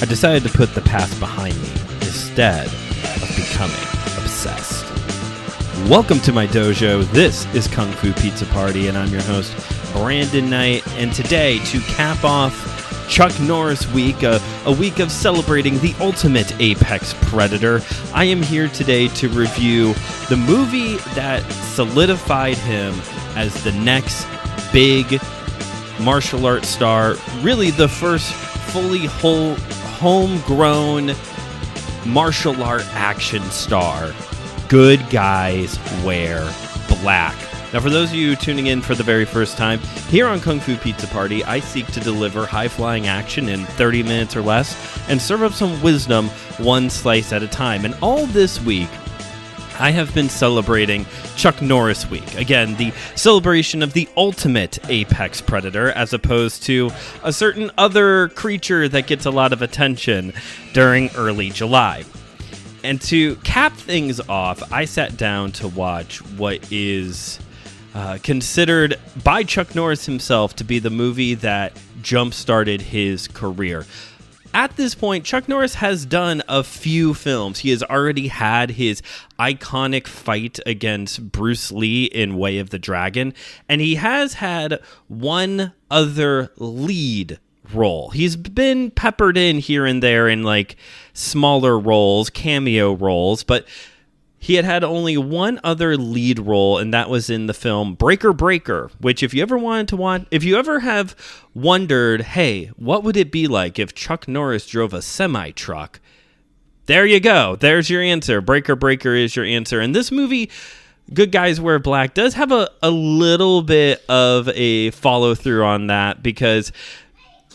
decided to put the past behind me instead of becoming obsessed. Welcome to my dojo. This is Kung Fu Pizza Party, and I'm your host, Brandon Knight. And today, to cap off Chuck Norris week, a week of celebrating the ultimate apex predator, I am here today to review the movie that solidified him as the next big martial arts star, really the first fully homegrown martial art action star. Good Guys Wear Black. Now, for those of you tuning in for the very first time, here on Kung Fu Pizza Party, I seek to deliver high-flying action in 30 minutes or less and serve up some wisdom one slice at a time. And all this week, I have been celebrating Chuck Norris Week. Again, the celebration of the ultimate apex predator, as opposed to a certain other creature that gets a lot of attention during early July. And to cap things off, I sat down to watch what is considered by Chuck Norris himself to be the movie that jump-started his career. At this point, Chuck Norris has done a few films. He has already had his iconic fight against Bruce Lee in Way of the Dragon, and he has had one other lead role. He's been peppered in here and there in like smaller roles, cameo roles, but he had only one other lead role, and that was in the film Breaker Breaker, which if you ever have wondered, hey, what would it be like if Chuck Norris drove a semi-truck? There you go. There's your answer. Breaker Breaker is your answer. And this movie, Good Guys Wear Black, does have a little bit of a follow-through on that, because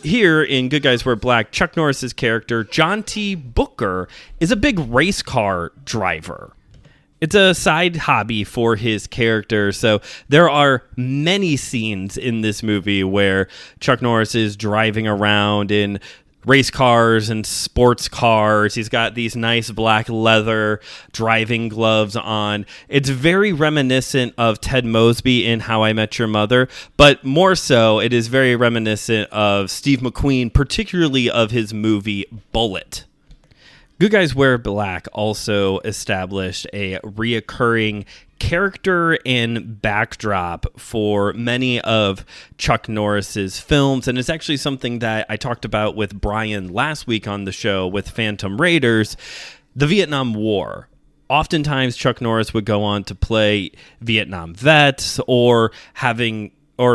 here in Good Guys Wear Black, Chuck Norris's character, John T. Booker, is a big race car driver. It's a side hobby for his character, so there are many scenes in this movie where Chuck Norris is driving around in race cars and sports cars. He's got these nice black leather driving gloves on. It's very reminiscent of Ted Mosby in How I Met Your Mother, but more so, it is very reminiscent of Steve McQueen, particularly of his movie Bullitt. Good Guys Wear Black also established a reoccurring character and backdrop for many of Chuck Norris's films, and it's actually something that I talked about with Brian last week on the show with Phantom Raiders, the Vietnam War. Oftentimes, Chuck Norris would go on to play Vietnam vets or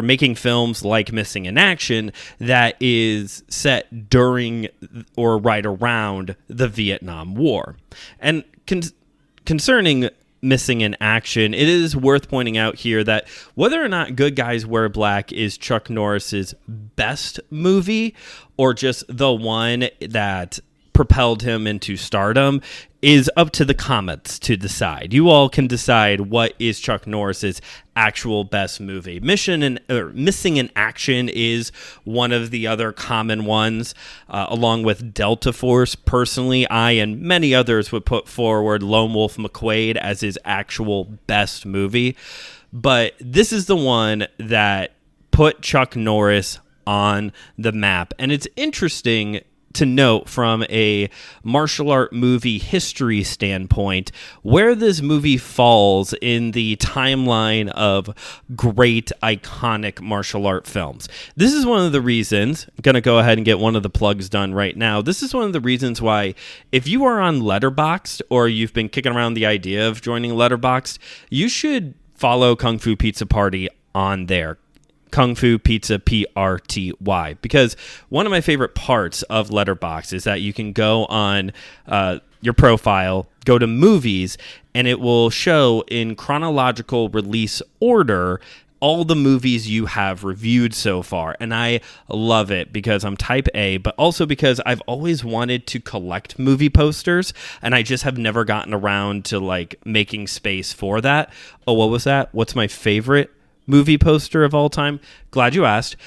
making films like Missing in Action that is set during or right around the Vietnam War. And concerning Missing in Action, it is worth pointing out here that whether or not Good Guys Wear Black is Chuck Norris's best movie or just the one that propelled him into stardom is up to the comments to decide. You all can decide what is Chuck Norris's actual best movie. Missing in Action is one of the other common ones, along with Delta Force. Personally, I and many others would put forward Lone Wolf McQuade as his actual best movie. But this is the one that put Chuck Norris on the map. And it's interesting to note from a martial art movie history standpoint where this movie falls in the timeline of great iconic martial art films. This is one of the reasons, I'm going to go ahead and get one of the plugs done right now. This is one of the reasons why if you are on Letterboxd or you've been kicking around the idea of joining Letterboxd, you should follow Kung Fu Pizza Party on there. KungFuPizzaPrty, because one of my favorite parts of Letterboxd is that you can go on your profile, go to movies, and it will show in chronological release order all the movies you have reviewed so far. And I love it because I'm type A, but also because I've always wanted to collect movie posters, and I just have never gotten around to like making space for that. Oh, what was that? What's my favorite movie poster of all time? Glad you asked.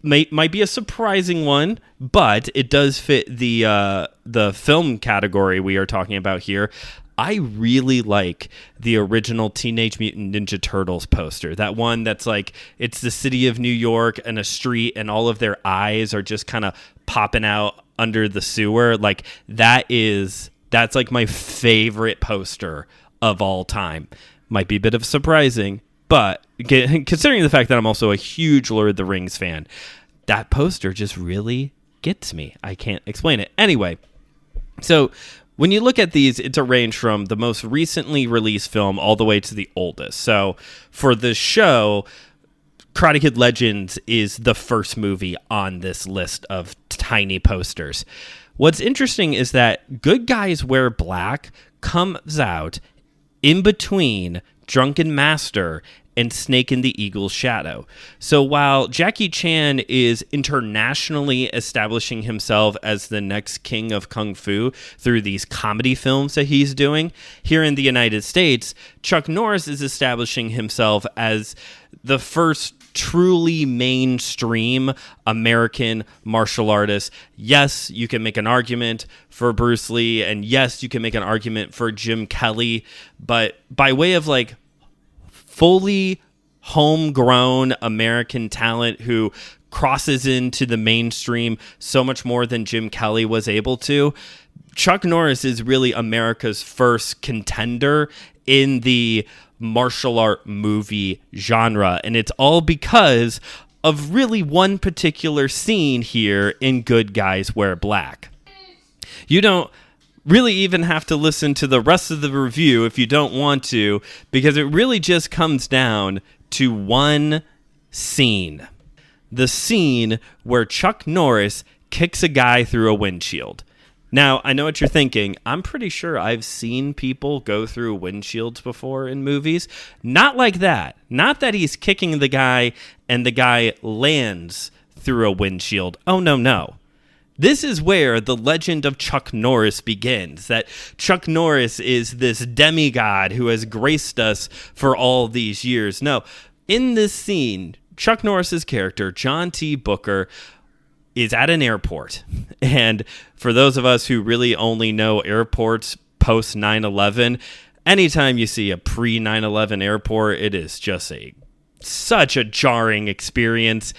Might be a surprising one, but it does fit the film category we are talking about here. I really like the original Teenage Mutant Ninja Turtles poster. That one that's like, it's the city of New York and a street and all of their eyes are just kind of popping out under the sewer, like that's like my favorite poster of all time. Might be a bit of surprising, but considering the fact that I'm also a huge Lord of the Rings fan, that poster just really gets me. I can't explain it. Anyway, so when you look at these, it's a range from the most recently released film all the way to the oldest. So for the show, Karate Kid Legends is the first movie on this list of tiny posters. What's interesting is that Good Guys Wear Black comes out in between Drunken Master and Snake in the Eagle's Shadow. So while Jackie Chan is internationally establishing himself as the next king of Kung Fu through these comedy films that he's doing, here in the United States, Chuck Norris is establishing himself as the first truly mainstream American martial artist. Yes, you can make an argument for Bruce Lee, and yes, you can make an argument for Jim Kelly, but by way of like fully homegrown American talent who crosses into the mainstream so much more than Jim Kelly was able to, Chuck Norris is really America's first contender in the martial art movie genre. And it's all because of really one particular scene here in Good Guys Wear Black. You don't really even have to listen to the rest of the review if you don't want to, because it really just comes down to one scene. The scene where Chuck Norris kicks a guy through a windshield. Now, I know what you're thinking. I'm pretty sure I've seen people go through windshields before in movies. Not like that. Not that he's kicking the guy and the guy lands through a windshield. Oh, no. This is where the legend of Chuck Norris begins, that Chuck Norris is this demigod who has graced us for all these years. No, in this scene, Chuck Norris's character, John T. Booker, is at an airport. And for those of us who really only know airports post 9/11, anytime you see a pre 9/11 airport, it is just such a jarring experience.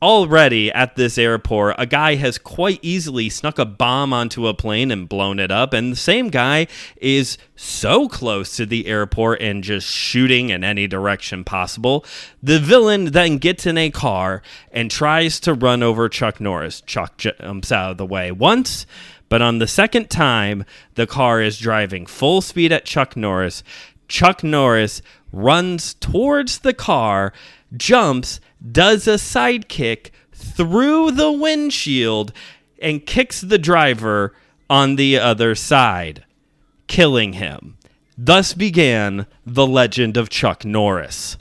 Already at this airport, a guy has quite easily snuck a bomb onto a plane and blown it up, and the same guy is so close to the airport and just shooting in any direction possible. The villain then gets in a car and tries to run over Chuck Norris. Chuck jumps out of the way once, but on the second time, the car is driving full speed at Chuck Norris. Chuck Norris runs towards the car, jumps, does a sidekick through the windshield, and kicks the driver on the other side, killing him. Thus began the legend of Chuck Norris.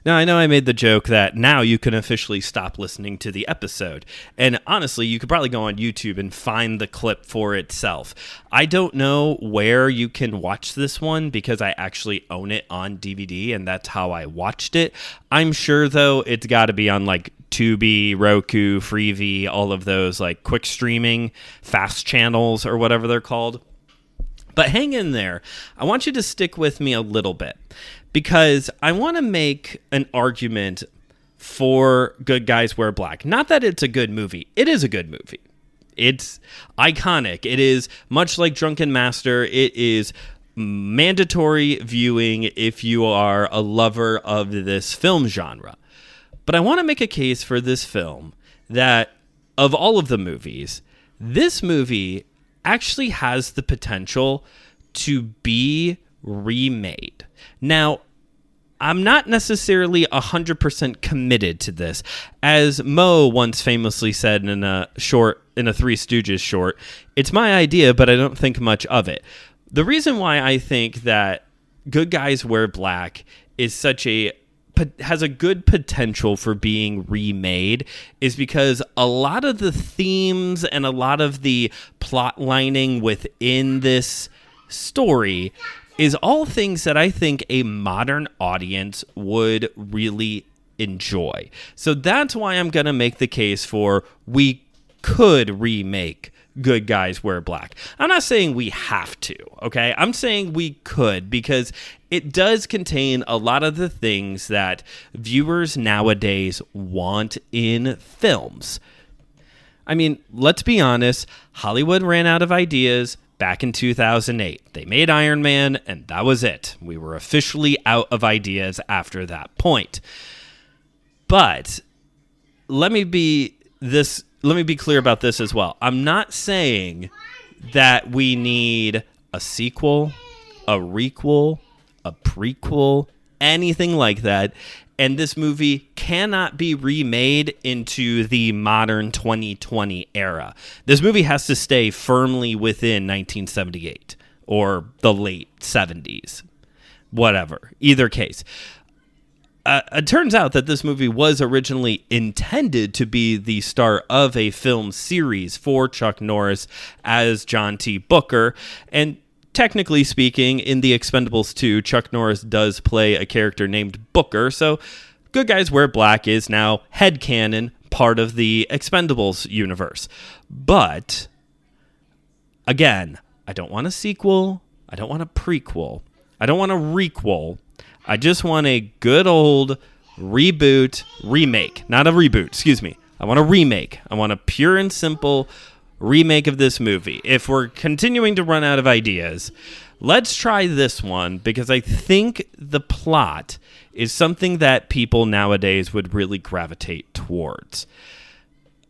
Now, I know I made the joke that now you can officially stop listening to the episode. And honestly, you could probably go on YouTube and find the clip for itself. I don't know where you can watch this one because I actually own it on DVD, and that's how I watched it. I'm sure, though, it's got to be on like Tubi, Roku, Freevee, all of those like quick streaming, fast channels, or whatever they're called. But hang in there. I want you to stick with me a little bit, because I want to make an argument for Good Guys Wear Black. Not that it's a good movie. It is a good movie. It's iconic. It is much like Drunken Master. It is mandatory viewing if you are a lover of this film genre. But I want to make a case for this film that of all of the movies, this movie actually has the potential to be remade. Now, I'm not necessarily 100% committed to this. As Mo once famously said in a Three Stooges short, it's my idea, but I don't think much of it. The reason why I think that Good Guys Wear Black has a good potential for being remade is because a lot of the themes and a lot of the plot lining within this story is all things that I think a modern audience would really enjoy. So that's why I'm going to make the case for we could remake Good Guys Wear Black. I'm not saying we have to, okay? I'm saying we could, because it does contain a lot of the things that viewers nowadays want in films. I mean, let's be honest, Hollywood ran out of ideas back in 2008. They made Iron Man, and that was it. We were officially out of ideas after that point. But let me be clear about this as well. I'm not saying that we need a sequel, a requel, a prequel, anything like that. And this movie cannot be remade into the modern 2020 era. This movie has to stay firmly within 1978 or the late 70s. Whatever. Either case. It turns out that this movie was originally intended to be the start of a film series for Chuck Norris as John T. Booker. And technically speaking, in The Expendables 2, Chuck Norris does play a character named Booker, so Good Guys Wear Black is now headcanon, part of the Expendables universe. But, again, I don't want a sequel, I don't want a prequel, I don't want a requel, I just want a good old remake. Not a reboot, excuse me. I want a remake. I want a pure and simple remake of this movie. If we're continuing to run out of ideas, let's try this one, because I think the plot is something that people nowadays would really gravitate towards.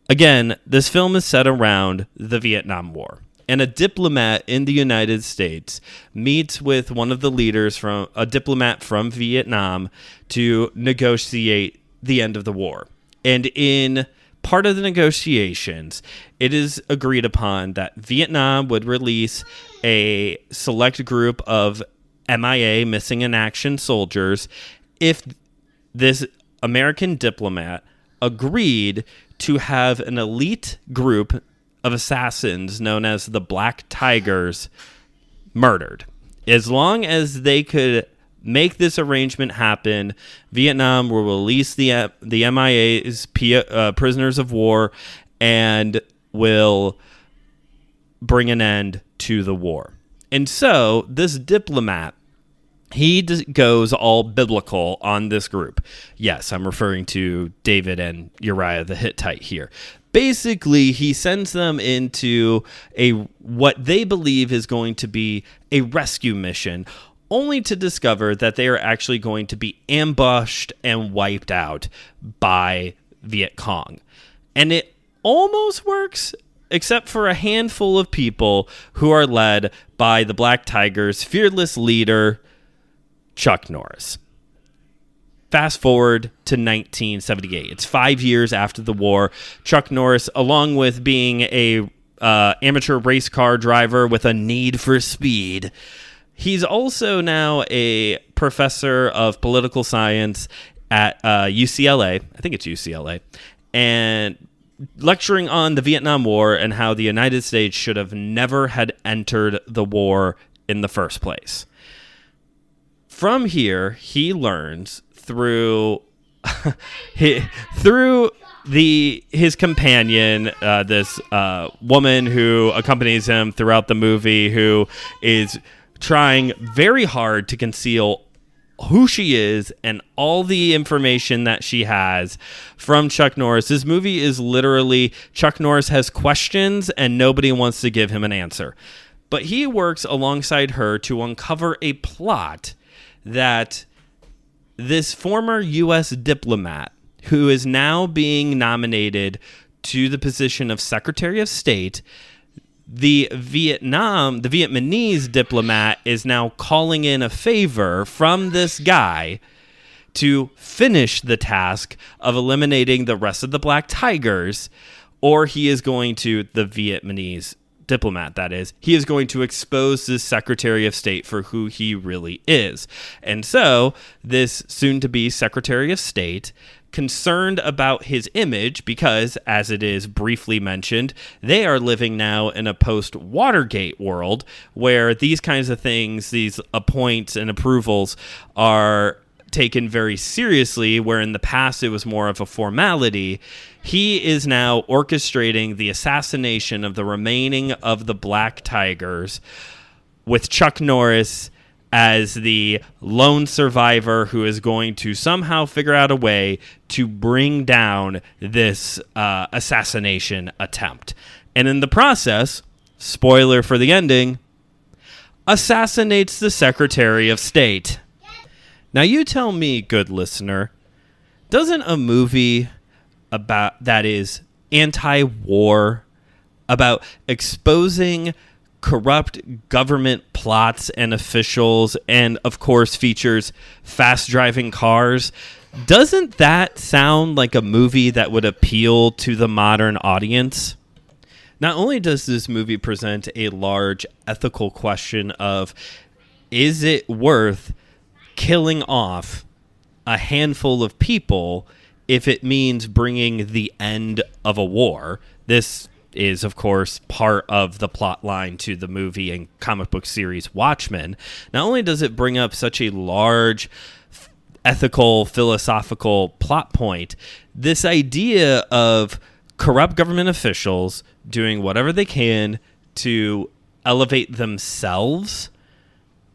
Again, this film is set around the Vietnam War, and a diplomat in the United States meets with one of the leaders a diplomat from Vietnam to negotiate the end of the war. And in part of the negotiations, it is agreed upon that Vietnam would release a select group of MIA, missing in action soldiers, if this American diplomat agreed to have an elite group of assassins known as the Black Tigers murdered. As long as they could make this arrangement happen, Vietnam will release the MIA's prisoners of war and will bring an end to the war. And so this diplomat, he goes all biblical on this group. Yes, I'm referring to David and Uriah the Hittite here. Basically, he sends them into what they believe is going to be a rescue mission, only to discover that they are actually going to be ambushed and wiped out by Viet Cong. And it almost works, except for a handful of people who are led by the Black Tigers' fearless leader, Chuck Norris. Fast forward to 1978. It's 5 years after the war. Chuck Norris, along with being a amateur race car driver with a need for speed, he's also now a professor of political science at UCLA. I think it's UCLA. And lecturing on the Vietnam War and how the United States should have never had entered the war in the first place. From here, he learns through his companion, this woman who accompanies him throughout the movie, who is trying very hard to conceal who she is and all the information that she has from Chuck Norris. This movie is literally Chuck Norris has questions and nobody wants to give him an answer. But he works alongside her to uncover a plot that this former U.S. diplomat, who is now being nominated to the position of Secretary of State, the Vietnamese diplomat is now calling in a favor from this guy to finish the task of eliminating the rest of the Black Tigers, or he is going to, the Vietnamese diplomat, that is, he is going to expose this Secretary of State for who he really is. And so this soon-to-be Secretary of State, concerned about his image because, as it is briefly mentioned, they are living now in a post-Watergate world where these kinds of things, these appoints and approvals, are taken very seriously, where in the past it was more of a formality. He is now orchestrating the assassination of the remaining of the Black Tigers, with Chuck Norris as the lone survivor who is going to somehow figure out a way to bring down this assassination attempt. And in the process, spoiler for the ending, assassinates the Secretary of State. Now you tell me, good listener, doesn't a movie about that is anti-war, about exposing corrupt government plots and officials, and of course features fast-driving cars, doesn't that sound like a movie that would appeal to the modern audience? Not only does this movie present a large ethical question of, is it worth killing off a handful of people if it means bringing the end of a war? This is, of course, part of the plot line to the movie and comic book series Watchmen. Not only does it bring up such a large ethical, philosophical plot point, this idea of corrupt government officials doing whatever they can to elevate themselves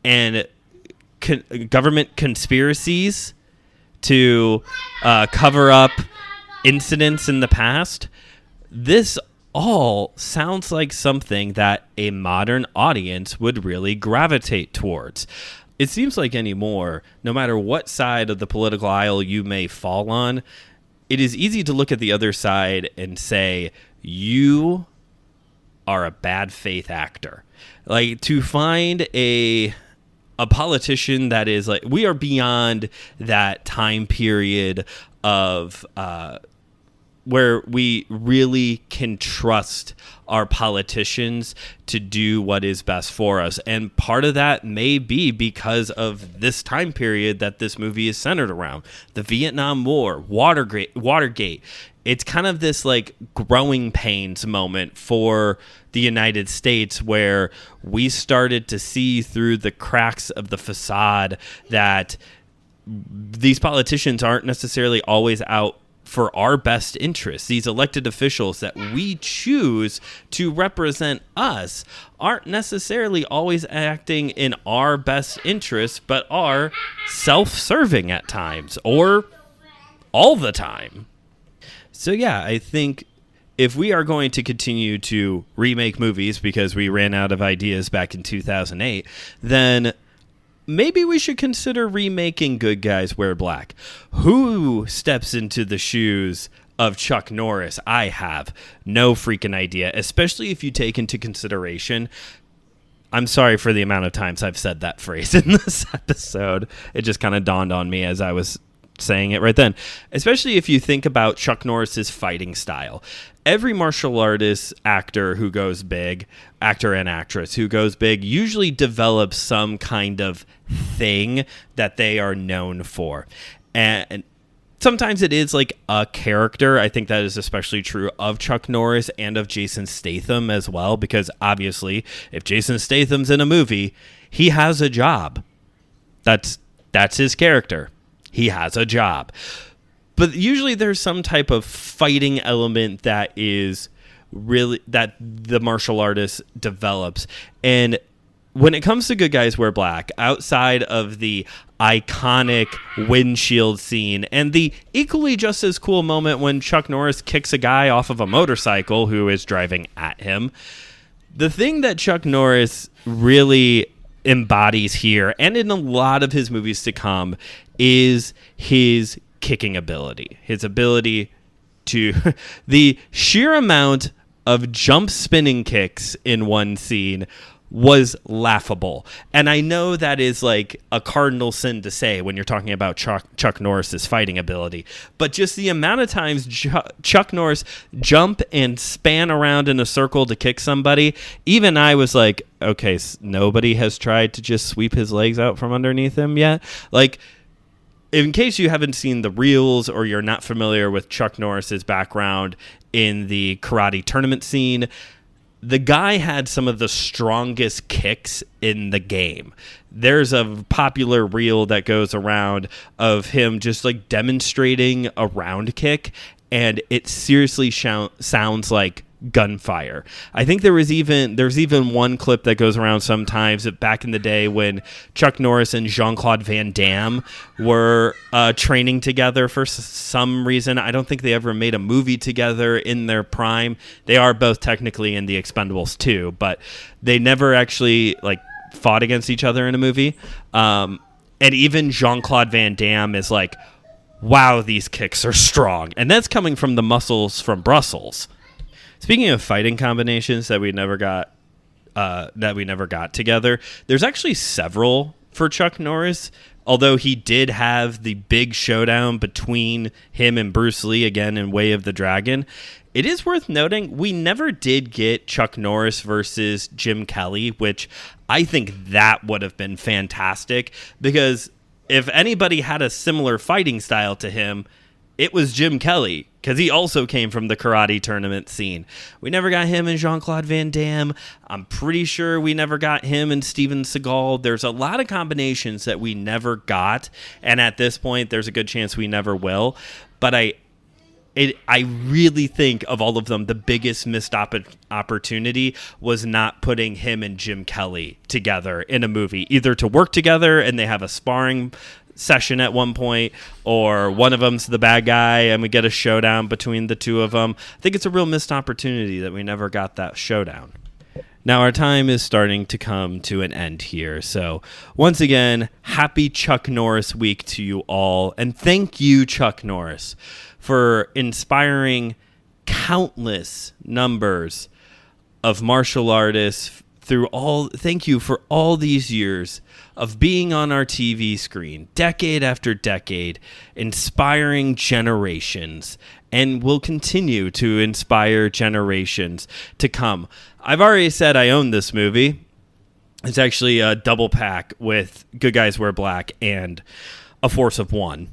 and government conspiracies to cover up incidents in the past. This all sounds like something that a modern audience would really gravitate towards. It seems like anymore, no matter what side of the political aisle you may fall on, it is easy to look at the other side and say, you are a bad faith actor. Like, to find a politician that is like, we are beyond that time period of where we really can trust our politicians to do what is best for us. And part of that may be because of this time period that this movie is centered around. The Vietnam War, Watergate. It's kind of this like growing pains moment for the United States where we started to see through the cracks of the facade that these politicians aren't necessarily always out for our best interests. These elected officials that we choose to represent us aren't necessarily always acting in our best interests, but are self-serving at times or all the time. So yeah, I think if we are going to continue to remake movies because we ran out of ideas back in 2008, then maybe we should consider remaking Good Guys Wear Black. Who steps into the shoes of Chuck Norris? I have no freaking idea, especially if you take into consideration, I'm sorry for the amount of times I've said that phrase in this episode. It just kind of dawned on me as I was saying it right then. Especially if you think about Chuck Norris's fighting style. Every martial artist actor who goes big, actor and actress who goes big, usually develops some kind of thing that they are known for. And sometimes it is like a character. I think that is especially true of Chuck Norris and of Jason Statham as well, because obviously if Jason Statham's in a movie, he has a job. That's his character. He has a job. But usually there's some type of fighting element that is really that the martial artist develops. And when it comes to Good Guys Wear Black, outside of the iconic windshield scene and the equally just as cool moment when Chuck Norris kicks a guy off of a motorcycle who is driving at him, the thing that Chuck Norris really embodies here and in a lot of his movies to come is his kicking ability. His ability to the sheer amount of jump spinning kicks in one scene was laughable. And I know that is like a cardinal sin to say when you're talking about Chuck Norris's fighting ability, but just the amount of times Chuck Norris jump and span around in a circle to kick somebody, even I was like, okay, nobody has tried to just sweep his legs out from underneath him yet. Like, in case you haven't seen the reels or you're not familiar with Chuck Norris's background in the karate tournament scene, the guy had some of the strongest kicks in the game. There's a popular reel that goes around of him just like demonstrating a round kick, and it seriously sounds like gunfire. I think there's even one clip that goes around sometimes back in the day when Chuck Norris and Jean-Claude Van Damme were training together for some reason. I don't think they ever made a movie together in their prime. They are both technically in The Expendables 2, but they never actually like fought against each other in a movie. And even Jean-Claude Van Damme is like, wow, these kicks are strong. And that's coming from the muscles from Brussels. Speaking of fighting combinations that we never got together, there's actually several for Chuck Norris. Although he did have the big showdown between him and Bruce Lee again in Way of the Dragon. It is worth noting we never did get Chuck Norris versus Jim Kelly, which I think that would have been fantastic, because if anybody had a similar fighting style to him, it was Jim Kelly, because he also came from the karate tournament scene. We never got him and Jean-Claude Van Damme. I'm pretty sure we never got him and Steven Seagal. There's a lot of combinations that we never got, and at this point, there's a good chance we never will. But I really think of all of them, the biggest missed opportunity was not putting him and Jim Kelly together in a movie, either to work together and they have a sparring session at one point, or one of them's the bad guy and we get a showdown between the two of them. I think it's a real missed opportunity that we never got that showdown. Now our time is starting to come to an end here, so once again, happy Chuck Norris week to you all, and thank you, Chuck Norris, for inspiring countless numbers of martial artists thank you for all these years of being on our TV screen, decade after decade, inspiring generations, and will continue to inspire generations to come. I've already said I own this movie. It's actually a double pack with Good Guys Wear Black and A Force of One.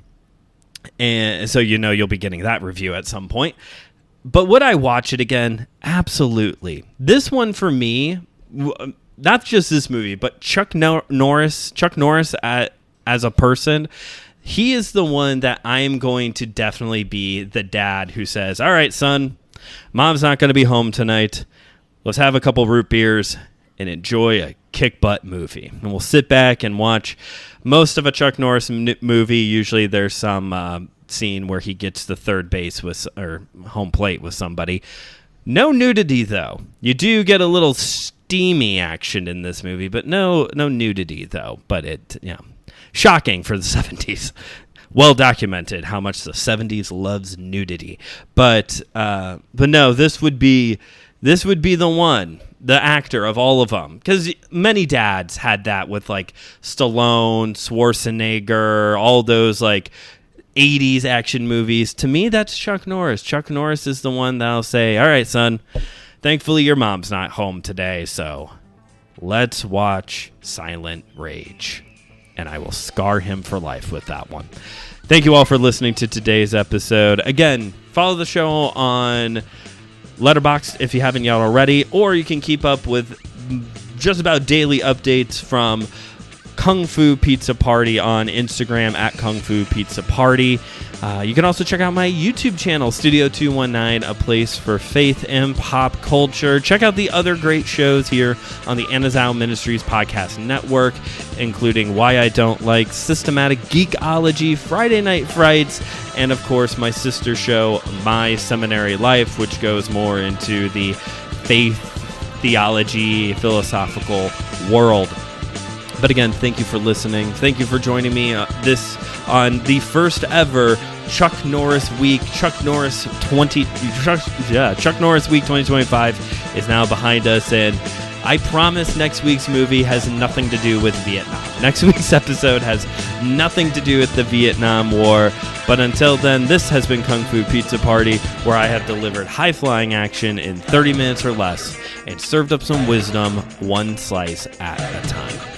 And so you'll be getting that review at some point. But would I watch it again? Absolutely. This one for me, not just this movie, but Chuck Norris as a person, he is the one that I am going to definitely be the dad who says, all right, son, mom's not going to be home tonight. Let's have a couple root beers and enjoy a kick butt movie. And we'll sit back and watch most of a Chuck Norris movie. Usually there's some scene where he gets the third base or home plate with somebody. No nudity, though. You do get a little steamy action in this movie, but no nudity, though. But shocking for the 70s. Well documented how much the 70s loves nudity. But no, this would be the one, the actor of all of them, because many dads had that with like Stallone, Schwarzenegger, all those like 80s action movies. To me, that's Chuck Norris. Chuck Norris is the one that'll say, all right, son, thankfully your mom's not home today, so let's watch Silent Rage. And I will scar him for life with that one. Thank you all for listening to today's episode. Again, follow the show on Letterboxd if you haven't yet already, or you can keep up with just about daily updates from KungFuPizzaPrty on Instagram at KungFuPizzaPrty. You can also check out my YouTube channel, Studio 219, a place for faith and pop culture. Check out the other great shows here on the Anazao Ministries podcast network, including Why I Don't Like, Systematic Geekology, Friday Night Frights, and of course my sister show, My Seminary Life, which goes more into the faith, theology, philosophical world. But again, thank you for listening. Thank you for joining me on the first ever Chuck Norris week. Chuck Norris week 2025 is now behind us, and I promise next week's movie has nothing to do with Vietnam. Next week's episode has nothing to do with the Vietnam War. But until then, this has been Kung Fu Pizza Party, where I have delivered high-flying action in 30 minutes or less and served up some wisdom one slice at a time.